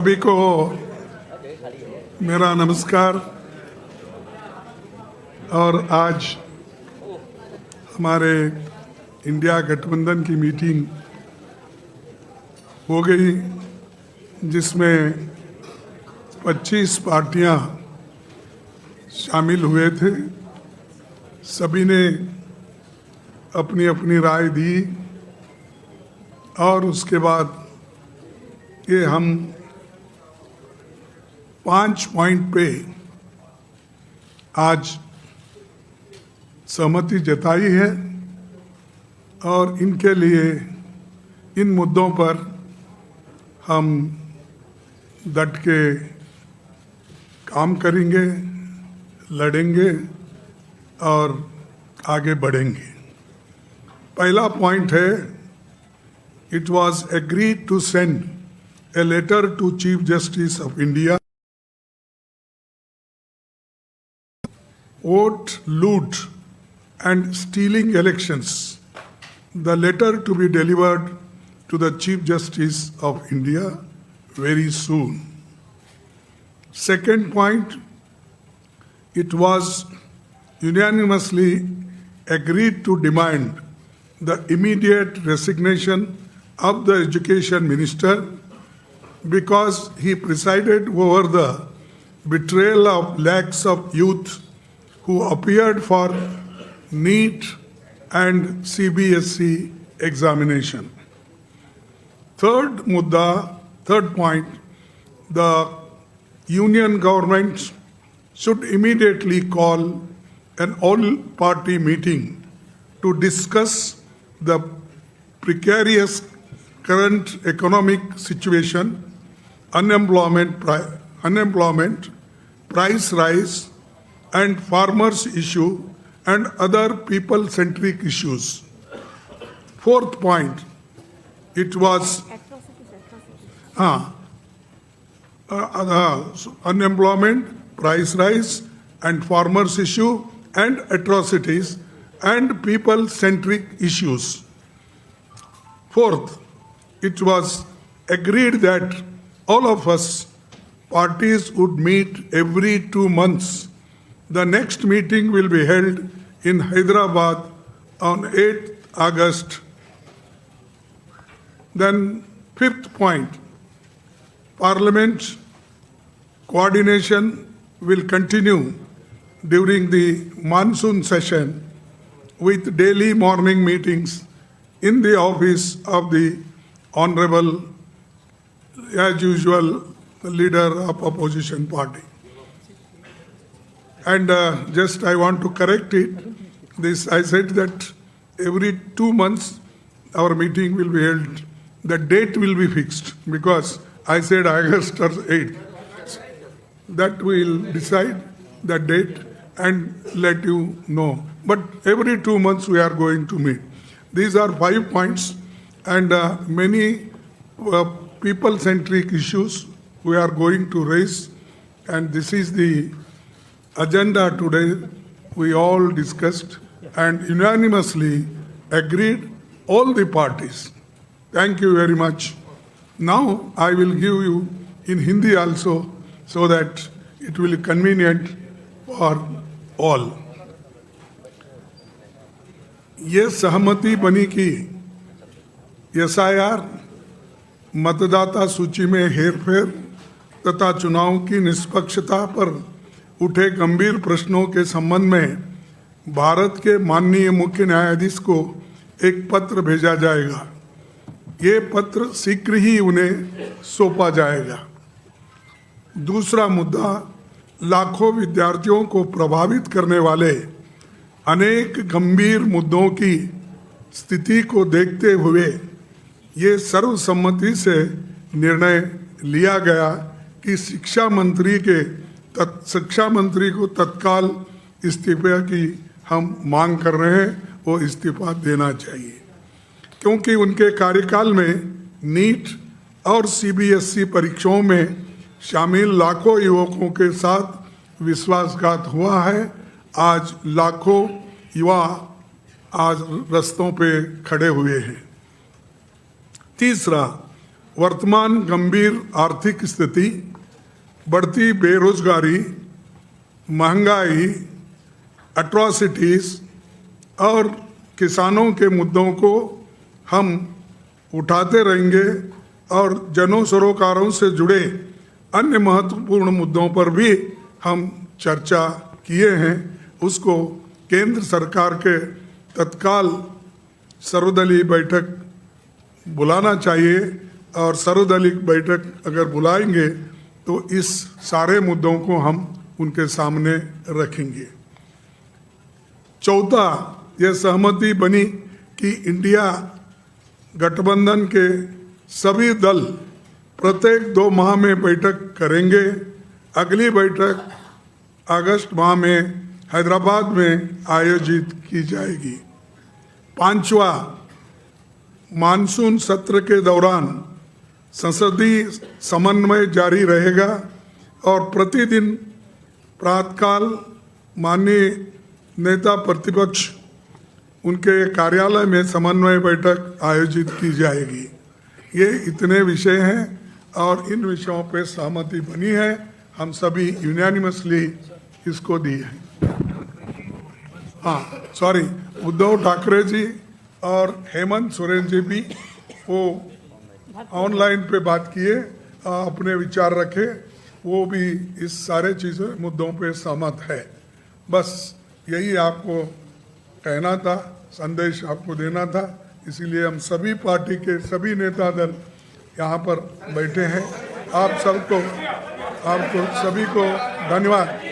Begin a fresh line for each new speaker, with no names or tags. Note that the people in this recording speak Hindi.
सभी को मेरा नमस्कार। और आज हमारे इंडिया गठबंधन की मीटिंग हो गई, जिसमें 25 पार्टियां शामिल हुए थे। सभी ने अपनी अपनी राय दी और उसके बाद ये हम 5 पॉइंट पे आज सहमति जताई है और इनके लिए, इन मुद्दों पर हम डट के काम करेंगे, लड़ेंगे और आगे बढ़ेंगे। पहला पॉइंट है, it was agreed to send a letter to Chief Justice of India. Vote, loot and stealing elections. The letter to be delivered to the Chief Justice of India very soon. Second point, it was unanimously agreed to demand the immediate resignation of the Education Minister because he presided over the betrayal of lakhs of youth who appeared for NEET and CBSE examination. Third point, the union government should immediately call an all-party meeting to discuss the precarious current economic situation, unemployment, price rise, and farmers' issue and other people-centric issues. Fourth point, it was unemployment, price rise, and farmers' issue and atrocities and people-centric issues. Fourth, it was agreed that all of us parties would meet every 2 months. The next meeting will be held in Hyderabad on 8th August. Then fifth point, Parliament coordination will continue during the monsoon session with daily morning meetings in the office of the Honorable, as usual, leader of opposition party. And just I want to correct it. This I said that every 2 months our meeting will be held. The date will be fixed because I said August 8th. That we will decide the date and let you know. But every 2 months we are going to meet. These are 5 points. And many people-centric issues we are going to raise, and this is the agenda today. We all discussed and unanimously agreed, all the parties. Thank you very much. Now I will give you in Hindi also, so that it will be convenient for all. ये सहमति बनी कि एसआईआर, मतदाता सूची में हेरफेर तथा चुनाव की निष्पक्षता पर उठे गंभीर प्रश्नों के संबंध में भारत के माननीय मुख्य न्यायाधीश को एक पत्र भेजा जाएगा। ये पत्र शीघ्र ही उन्हें सौंपा जाएगा। दूसरा मुद्दा, लाखों विद्यार्थियों को प्रभावित करने वाले अनेक गंभीर मुद्दों की स्थिति को देखते हुए ये सर्वसम्मति से निर्णय लिया गया कि शिक्षा मंत्री को तत्काल इस्तीफे की हम मांग कर रहे हैं, वो इस्तीफा देना चाहिए, क्योंकि उनके कार्यकाल में नीट और सीबीएसई परीक्षाओं में शामिल लाखों युवकों के साथ विश्वासघात हुआ है। आज लाखों युवा आज रास्तों पे खड़े हुए हैं। तीसरा, वर्तमान गंभीर आर्थिक स्थिति, बढ़ती बेरोजगारी, महंगाई, एट्रॉसिटीज और किसानों के मुद्दों को हम उठाते रहेंगे और जन सरोकारों से जुड़े अन्य महत्वपूर्ण मुद्दों पर भी हम चर्चा किए हैं। उसको केंद्र सरकार के तत्काल सर्वदलीय बैठक बुलाना चाहिए और सर्वदलीय बैठक अगर बुलाएंगे तो इस सारे मुद्दों को हम उनके सामने रखेंगे। चौथा, यह सहमति बनी कि इंडिया गठबंधन के सभी दल प्रत्येक 2 माह में बैठक करेंगे। अगली बैठक अगस्त माह में हैदराबाद में आयोजित की जाएगी। 5वां, मानसून सत्र के दौरान संसदीय समन्वय जारी रहेगा और प्रतिदिन प्रातःकाल माननीय नेता प्रतिपक्ष उनके कार्यालय में समन्वय बैठक आयोजित की जाएगी। ये इतने विषय हैं और इन विषयों पे सहमति बनी है। हम सभी यूनानिमसली इसको दी है। उद्धव ठाकरे जी और हेमंत सोरेन जी भी वो ऑनलाइन पे बात किए, अपने विचार रखे, वो भी इस सारे चीज़ों मुद्दों पे सहमत है। बस यही आपको कहना था, संदेश आपको देना था। इसीलिए हम सभी पार्टी के सभी नेता दल यहाँ पर बैठे हैं। आप सभी को धन्यवाद।